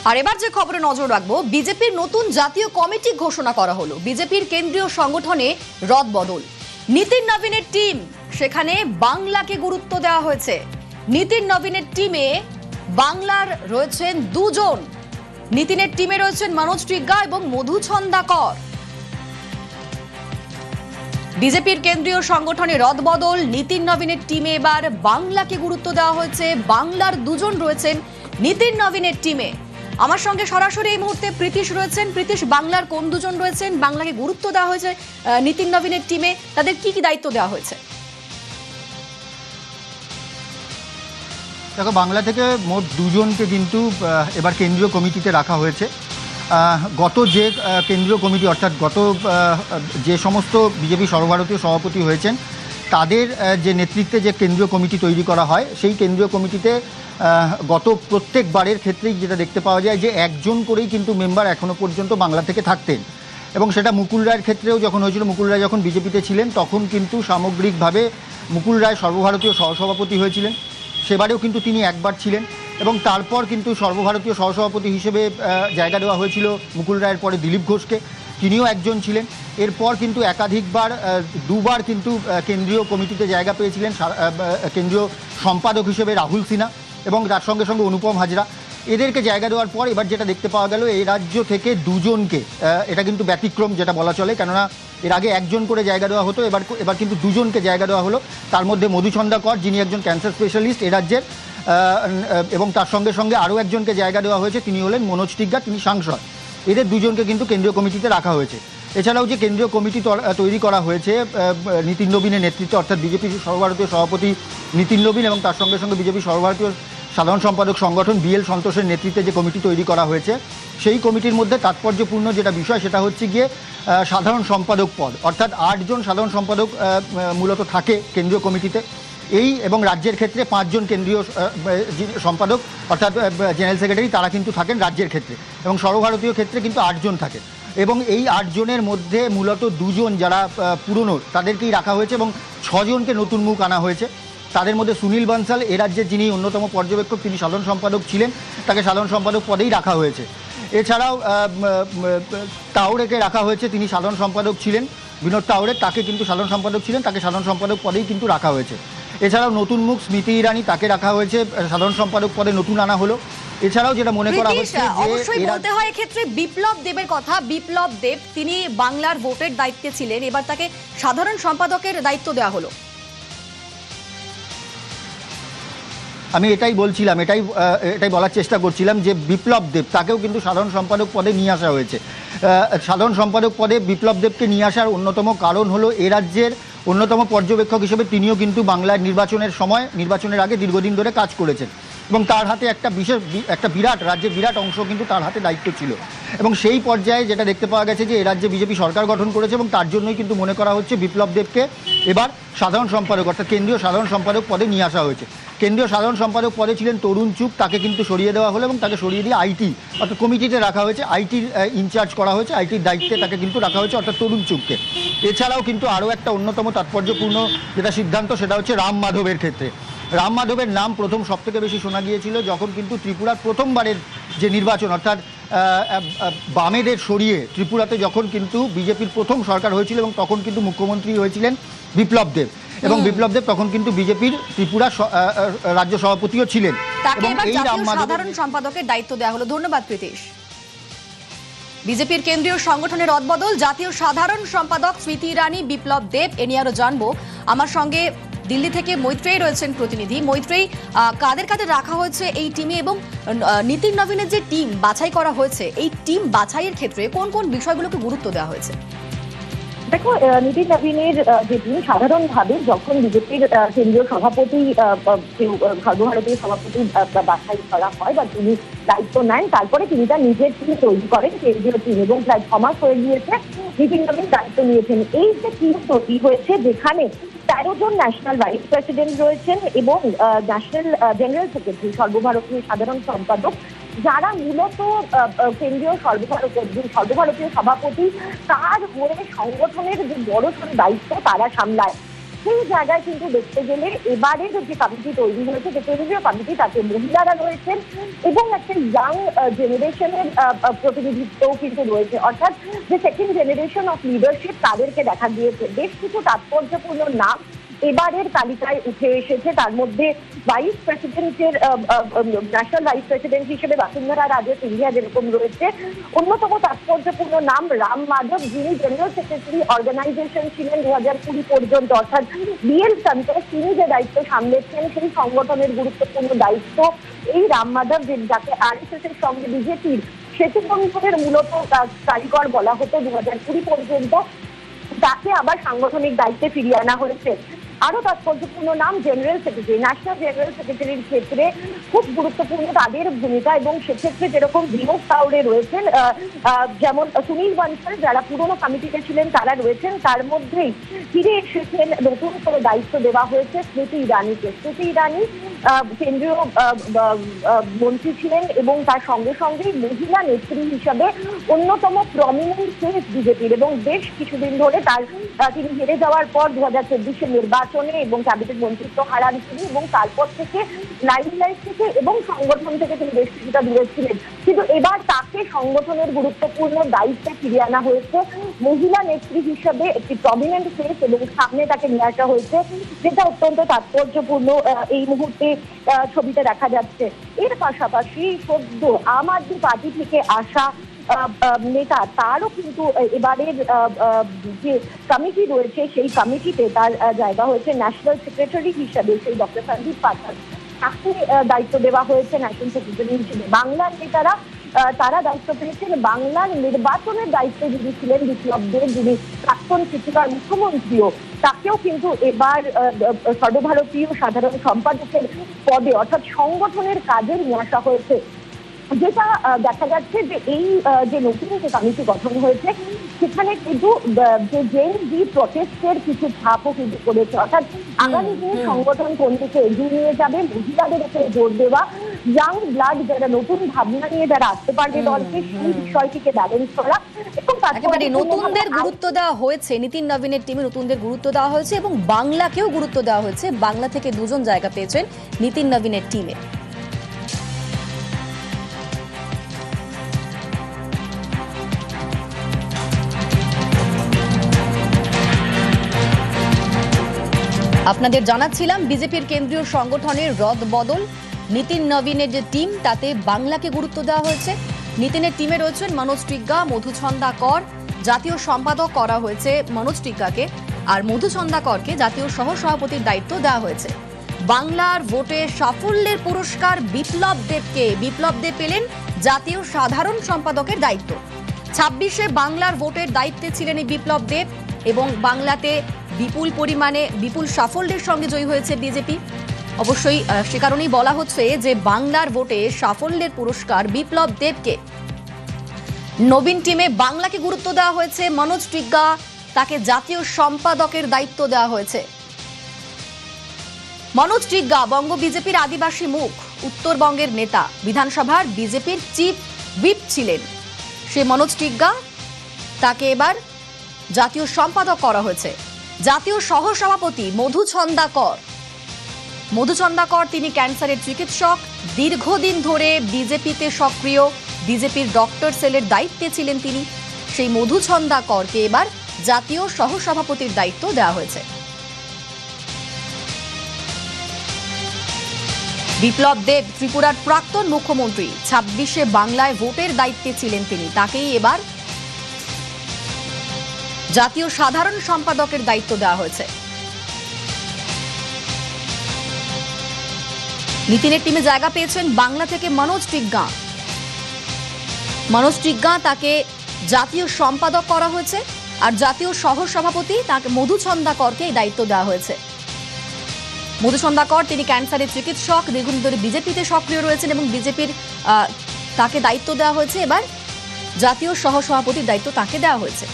আর এবার যে খবরে নজর রাখবো, বিজেপির নতুন জাতীয় কমিটি ঘোষণা করা হলো। বিজেপির কেন্দ্রীয় সংগঠনে রদবদল। নীতিন নবীনের টিম, সেখানে বাংলাকে গুরুত্ব দেওয়া হয়েছে। নীতিন নবীনের টিমে বাংলার রয়েছেন দুজন। নীতিনের টিমে রয়েছেন মনোজ টিগ্গা এবং মধুছন্দাকর। বিজেপির কেন্দ্রীয় সংগঠনে রদবদল। নীতিন নবীনের টিমে এবার বাংলাকে গুরুত্ব দেওয়া হয়েছে। বাংলার দুজন রয়েছেন নীতিন নবীনের টিমে। আমার সঙ্গে সরাসরি এই মুহূর্তে প্রীতিশ রয়েছেন। প্রীতিশ, বাংলার কোন দুজন রয়েছেন, বাংলাকে গুরুত্ব দেওয়া হয়েছে নীতিন নবীনের টিমে, তাদের কি কি দায়িত্ব দেওয়া হয়েছে? দেখো, বাংলা থেকে মোট দুজনকে কিন্তু এবার কেন্দ্রীয় কমিটিতে রাখা হয়েছে। গত যে কেন্দ্রীয় কমিটি, অর্থাৎ গত যে সমস্ত বিজেপি সর্বভারতীয় সভাপতি হয়েছেন তাদের যে নেতৃত্বে যে কেন্দ্রীয় কমিটি তৈরি করা হয়, সেই কেন্দ্রীয় কমিটিতে গত প্রত্যেকবারের ক্ষেত্রেই যেটা দেখতে পাওয়া যায় যে একজন করেই কিন্তু মেম্বার এখনও পর্যন্ত বাংলা থেকে থাকতেন। এবং সেটা মুকুল রায়ের ক্ষেত্রেও যখন হয়েছিল, মুকুল রায় যখন বিজেপিতে ছিলেন তখন কিন্তু সামগ্রিকভাবে মুকুল রায় সর্বভারতীয় সহসভাপতি হয়েছিলেন। সেবারেও কিন্তু তিনি একবার ছিলেন এবং তারপর কিন্তু সর্বভারতীয় সহসভাপতি হিসেবে জায়গা দেওয়া হয়েছিল মুকুল রায়ের পরে দিলীপ ঘোষকে, তিনিও একজন ছিলেন। এরপর কিন্তু একাধিকবার দুবার কিন্তু কেন্দ্রীয় কমিটিতে জায়গা পেয়েছিলেন কেন্দ্রীয় সম্পাদক হিসেবে রাহুল সিনহা এবং তার সঙ্গে সঙ্গে অনুপম হাজরা। এদেরকে জায়গা দেওয়ার পর এবার যেটা দেখতে পাওয়া গেল, এই রাজ্য থেকে দুজনকে, এটা কিন্তু ব্যতিক্রম যেটা বলা চলে, কেননা এর আগে একজন করে জায়গা দেওয়া হতো, এবার কিন্তু দুজনকে জায়গা দেওয়া হলো। তার মধ্যে মধুছন্দাকর, যিনি একজন ক্যান্সার স্পেশালিস্ট এ রাজ্যের, এবং তার সঙ্গে সঙ্গে আরও একজনকে জায়গা দেওয়া হয়েছে, তিনি হলেন মনোজ টিগ্গা, তিনি সাংসদ। এদের দুজনকে কিন্তু কেন্দ্রীয় কমিটিতে রাখা হয়েছে। এছাড়াও যে কেন্দ্রীয় কমিটি তৈরি করা হয়েছে নীতিন নবীনের নেতৃত্বে, অর্থাৎ বিজেপির সর্বভারতীয় সভাপতি নীতিন নবীন এবং তার সঙ্গে সঙ্গে বিজেপি সর্বভারতীয় সাধারণ সম্পাদক সংগঠন BL সন্তোষের নেতৃত্বে যে কমিটি তৈরি করা হয়েছে, সেই কমিটির মধ্যে তাৎপর্যপূর্ণ যেটা বিষয় সেটা হচ্ছে গিয়ে সাধারণ সম্পাদক পদ, অর্থাৎ 8 জন সাধারণ সম্পাদক মূলত থাকে কেন্দ্রীয় কমিটিতে। এই এবং রাজ্যের ক্ষেত্রে 5 জন কেন্দ্রীয় সম্পাদক অর্থাৎ জেনারেল সেক্রেটারি, তারা কিন্তু থাকেন রাজ্যের ক্ষেত্রে, এবং সর্বভারতীয় ক্ষেত্রে কিন্তু 8 জন থাকেন। এবং এই 8 জনের মধ্যে মূলত 2 জন যারা পুরনো তাদেরকেই রাখা হয়েছে এবং 6 জনকে নতুন মুখ আনা হয়েছে। তাদের মধ্যে সুনীল বানসাল, এ রাজ্যের যিনি অন্যতম পর্যবেক্ষক, তিনি সাধারণ সম্পাদক ছিলেন, তাকে সাধারণ সম্পাদক পদেই রাখা হয়েছে। এছাড়াও তাওরেকে রাখা হয়েছে, তিনি সাধারণ সম্পাদক ছিলেন, বিনোদ তাওরে, তাকে কিন্তু সাধারণ সম্পাদক ছিলেন, তাকে সাধারণ সম্পাদক পদেই কিন্তু রাখা হয়েছে। এছাড়াও নতুন মুখ স্মৃতি ইরানি, তাকে রাখা হয়েছে, সাধারণ সম্পাদক পদে নতুন আনা হলো। এছাড়াও যেটা মনে করা হচ্ছে, অবশ্যই বলতে হয় এক্ষেত্রে বিপ্লব দেবের কথা। বিপ্লব দেব, তিনি বাংলার ভোটের দায়িত্বে ছিলেন, এবার তাকে সাধারণ সম্পাদকের দায়িত্ব দেওয়া হলো। আমি এটাই বলছিলাম, এটাই বলার চেষ্টা করছিলাম যে বিপ্লব দেব, তাকেও কিন্তু সাধারণ সম্পাদক পদে নিয়ে আসা হয়েছে। সাধারণ সম্পাদক পদে বিপ্লব দেবকে নিয়ে আসার অন্যতম কারণ হলো এ রাজ্যের অন্যতম পর্যবেক্ষক হিসেবে তিনিও কিন্তু বাংলার নির্বাচনের আগে দীর্ঘদিন ধরে কাজ করেছেন এবং তার হাতে একটা বিরাট রাজ্যের বিরাট অংশ কিন্তু তার হাতে দায়িত্ব ছিল। এবং সেই পর্যায়ে যেটা দেখতে পাওয়া গেছে যে এ রাজ্যে বিজেপি সরকার গঠন করেছে এবং তার জন্যই কিন্তু মনে করা হচ্ছে বিপ্লব দেবকে এবার সাধারণ সম্পাদক অর্থাৎ কেন্দ্রীয় সাধারণ সম্পাদক পদে নিয়ে আসা হয়েছে। কেন্দ্রীয় সাধারণ সম্পাদক পদে ছিলেন তরুণ চুগ, তাকে কিন্তু সরিয়ে দেওয়া হলো এবং তাকে সরিয়ে দিয়ে আইটি অর্থাৎ কমিটিতে রাখা হয়েছে, আইটির ইনচার্জ করা হয়েছে, আইটির দায়িত্বে তাকে কিন্তু রাখা হয়েছে অর্থাৎ তরুণ চুগকে। এছাড়াও কিন্তু আরও একটা অন্যতম তাৎপর্যপূর্ণ যেটা সিদ্ধান্ত, সেটা হচ্ছে রাম মাধবের ক্ষেত্রে। রাম মাধবের নাম প্রথম সবথেকে বেশি শোনা গিয়েছিল যখন কিন্তু ত্রিপুরার প্রথমবারের যে নির্বাচন, অর্থাৎ বামেদের সরিয়ে ত্রিপুরাতে যখন কিন্তু বিজেপির প্রথম সরকার হয়েছিল এবং তখন কিন্তু মুখ্যমন্ত্রী হয়েছিলেন বিপ্লব দেব, এবং বিপ্লব দেব তখন কিন্তু বিজেপির ত্রিপুরা রাজ্য সভাপতিও ছিলেন। এবং এই সাধারণ সম্পাদকের দায়িত্ব দেওয়া হলো। ধন্যবাদ প্রীতিশ। বিজেপির কেন্দ্রীয় সংগঠনের রদবদল, জাতীয় সাধারণ সম্পাদক স্মৃতি ইরানি, বিপ্লব দেব, এ নিয়ে আরো জানবো। আমার সঙ্গে দিল্লি থেকে মৈত্রেয়ী রয়েছেন প্রতিনিধি। মৈত্রেয়ী, কাদের কাদের রাখা হয়েছে এই টিমে এবং নীতিন নবীনের যে টিম বাছাই করা হয়েছে, এই টিম বাছাইয়ের ক্ষেত্রে কোন কোন বিষয়গুলোকে গুরুত্ব দেওয়া হয়েছে? দেখো, নীতিন নবীনের যে টিম, সাধারণভাবে যখন বিজেপির কেন্দ্রীয় সভাপতি সর্বভারতীয় সভাপতি বাছাই করা হয় বা তিনি দায়িত্ব নেন, তারপরে তিনি তার নিজের টিম তৈরি করেন কেন্দ্রীয় টিম, এবং প্রায় 6 মাস হয়ে গিয়েছে নীতিন নবীন দায়িত্ব নিয়েছেন। এই যে টিম তৈরি হয়েছে, যেখানে 13 জন ন্যাশনাল ভাইস প্রেসিডেন্ট রয়েছেন এবং ন্যাশনাল জেনারেল সেক্রেটারি সর্বভারতীয় সাধারণ সম্পাদক, যারা মূলত কেন্দ্রীয় সর্বভারতীয় সভাপতি, তার হয়ে সংগঠনের যে বড় সড় দায়িত্ব তারা সামলায়। সেই জায়গায় কিন্তু দেখতে গেলে এবারের যে কমিটি তৈরি হয়েছে, যে কেন্দ্রীয় কমিটি, তাতে মহিলারা রয়েছেন এবং একটা ইয়াং জেনারেশনের প্রতিনিধিত্বও কিন্তু রয়েছে, অর্থাৎ যে সেকেন্ড জেনারেশন অফ লিডারশিপ তাদেরকে দেখা গিয়েছে। বেশ কিছু তাৎপর্যপূর্ণ নাম এবারের তালিকায় উঠে এসেছে। তার মধ্যে ভাইস প্রেসিডেন্টের ন্যাশনাল ভাইস প্রেসিডেন্ট হিসেবে বসুন্ধরা রাজে সিন্ধিয়া যেরকম রয়েছে, অন্যতম তাৎপর্যপূর্ণ নাম রাম মাধব, যিনি জেনারেল সেক্রেটারি অর্গানাইজেশন ছিলেন 2020 পর্যন্ত, অর্থাৎ বিএল সন্তোষ তিনি যে দায়িত্ব সামলেছেন সেই সংগঠনের গুরুত্বপূর্ণ দায়িত্ব এই রাম মাধব, যাকে আরএসএস এর সঙ্গে বিজেপির সেতু বন্ধনের মূলত কারিগর বলা হতো 2020 পর্যন্ত, তাকে আবার সাংগঠনিক দায়িত্বে ফিরিয়ে আনা হয়েছে। আরো তাৎপর্যপূর্ণ নাম জেনারেল সেক্রেটারি, ন্যাশনাল জেনারেল সেক্রেটারির ক্ষেত্রে খুব গুরুত্বপূর্ণ তাদের ভূমিকা, এবং সেক্ষেত্রে যেরকম বিনোদ তাওড়ে রয়েছেন, যেমন সুনীল বানসাল যারা পুরনো কমিটিতে ছিলেন তারা রয়েছেন, তার মধ্যেই ফিরে এসেছেন নতুন করে দায়িত্ব দেওয়া হয়েছে স্মৃতি ইরানিকে। স্মৃতি ইরানি কেন্দ্রীয় মন্ত্রী ছিলেন এবং তার সঙ্গে সঙ্গেই মহিলা নেত্রী হিসাবে অন্যতম প্রমিনেন্ট ফেস বিজেপির, এবং বেশ কিছুদিন ধরে তিনি হেরে যাওয়ার পর 2024 নির্বাচনে এবং ক্যাবিনেট মন্ত্রিত্ব হারান তিনি, এবং তারপর থেকে লাইফ থেকে এবং সংগঠন থেকে তিনি বেশ কিছুটা দূরে ছিলেন। কিন্তু এবার তাকে সংগঠনের গুরুত্বপূর্ণ দায়িত্বে ফিরিয়ে আনা হয়েছে মহিলা নেত্রী হিসাবে, একটি প্রমিনেন্ট ফেস, এবং সামনে তাকে নিয়ে আসা হয়েছে, যেটা অত্যন্ত তাৎপর্যপূর্ণ এই মুহূর্তে ছবিতে দেখা যাচ্ছে। এর পাশাপাশি সদ্য আম আদমি পার্টি থেকে আসা নেতা, তারও কিন্তু এবারের যে কমিটি রয়েছে সেই কমিটিতে তার জায়গা হয়েছে ন্যাশনাল সেক্রেটারি হিসাবে সেই ডক্টর সন্দীপ পাঠক, তাকে দায়িত্ব দেওয়া হয়েছে ন্যাশনাল সেক্রেটারি হিসেবে। বাংলার নেতারা তারা দায়িত্ব পেয়েছেন, বাংলার নির্বাচনের দায়িত্বে যিনি ছিলেন বিপ্লব দেব, যিনি প্রাক্তন ত্রিপুরার মুখ্যমন্ত্রীও, তাকেও কিন্তু এবার সর্বভারতীয় সাধারণ সম্পাদকের পদে অর্থাৎ সংগঠনের কাজে নিয়ে আসা হয়েছে। যেটা দেখা যাচ্ছে যে এই যে নতুন যে কমিটি গঠন হয়েছে সেখানে কিন্তু যে জেএনজি প্রটেস্টের কিছু ছাপও কিন্তু করেছে, অর্থাৎ আগামী দিনে সংগঠন কোন দিকে এগিয়ে নিয়ে যাবে, মহিলাদের উপরে জোর দেওয়া, ইয়াং ব্লাড যারা নতুন ভাবনা নিয়ে যারা আসতে পারবে দলকে, সেই বিষয়টিকে ব্যালেন্স করা। একেবারে নতুনদের গুরুত্ব দেওয়া হয়েছে, নীতিন নবীনের টিমে নতুনদের গুরুত্ব দেওয়া হয়েছে এবং বাংলাকেও গুরুত্ব দেওয়া হয়েছে। বাংলা থেকে দুজন জায়গা পেয়েছেন নীতিন নবীনের টিমে। আপনাদের জানাচ্ছিলাম বিজেপির কেন্দ্রীয় সংগঠনের রদবদল, নীতিন নবীনের যে টিম তাতে বাংলাকে গুরুত্ব দেওয়া হয়েছে। নীতিনের টিমে রয়েছেন মনোজ টিগ্গা, মধুছন্দা কর, জাতীয় সম্পাদক করা হয়েছে মনোজ টিগ্গাকে, আর মধুছন্দা করকে জাতীয় সহসভাপতির দায়িত্ব দেওয়া হয়েছে। বাংলার ভোটে সাফল্যের পুরস্কার বিপ্লব দেবকে, বিপ্লব দেব পেলেন জাতীয় সাধারণ সম্পাদকের দায়িত্ব। 26-এ বাংলার ভোটের দায়িত্বে ছিলেন এই বিপ্লব দেব এবং বাংলাতে বিপুল সাফল্যের সঙ্গে জয়ী হয়েছে বিজেপি। অবশ্যই সে কারণেই বলা হচ্ছে যে বাংলার ভোটে সাফল্যের পুরস্কার বিপ্লব দেবকে। নবীন টিমে বাংলাকে গুরুত্ব দেওয়া হয়েছে, মনোজ টিগ্গা তাকে জাতীয় সম্পাদকের দায়িত্ব দেওয়া হয়েছে। মনোজ টিগ্গা বঙ্গ বিজেপির আদিবাসী মুখ, উত্তরবঙ্গের নেতা, বিধানসভার বিজেপির চিফ হুইপ ছিলেন। সে মনোজ টিগ্গা, তাকে এবার জাতীয় সম্পাদক করা হয়েছে। জাতীয় সহসভাপতি মধুছন্দা কর, তিনি ক্যান্সারের চিকিৎসক, দীর্ঘদিন ধরে বিজেপিতে সক্রিয়, বিজেপির ডক্টর সেলের দায়িত্বে ছিলেন তিনি। সেই মধুছন্দা করকে এবার জাতীয় সহসভাপতির দায়িত্ব দেওয়া হয়েছে। বিপ্লব দেব ত্রিপুরার প্রাক্তন মুখ্যমন্ত্রী, 26-এ বাংলায় ভোটের দায়িত্বে ছিলেন তিনি, তাকেই এবার জাতীয় সাধারণ সম্পাদকের দায়িত্ব দেওয়া হয়েছে। নীতিনের টিমে জায়গা পেয়েছেন বাংলা থেকে মনোজ টিগ্গা, তাকে জাতীয় সম্পাদক করা হয়েছে, আর জাতীয় সহসভাপতি তাকে মধুছন্দা করকে এই দায়িত্ব দেওয়া হয়েছে। মধুছন্দা কর তিনি ক্যান্সারের চিকিৎসক, দীর্ঘদিন ধরে বিজেপিতে সক্রিয় রয়েছেন এবং বিজেপির তাকে দায়িত্ব দেওয়া হয়েছে, এবার জাতীয় সহসভাপতির দায়িত্ব তাকে দেওয়া হয়েছে।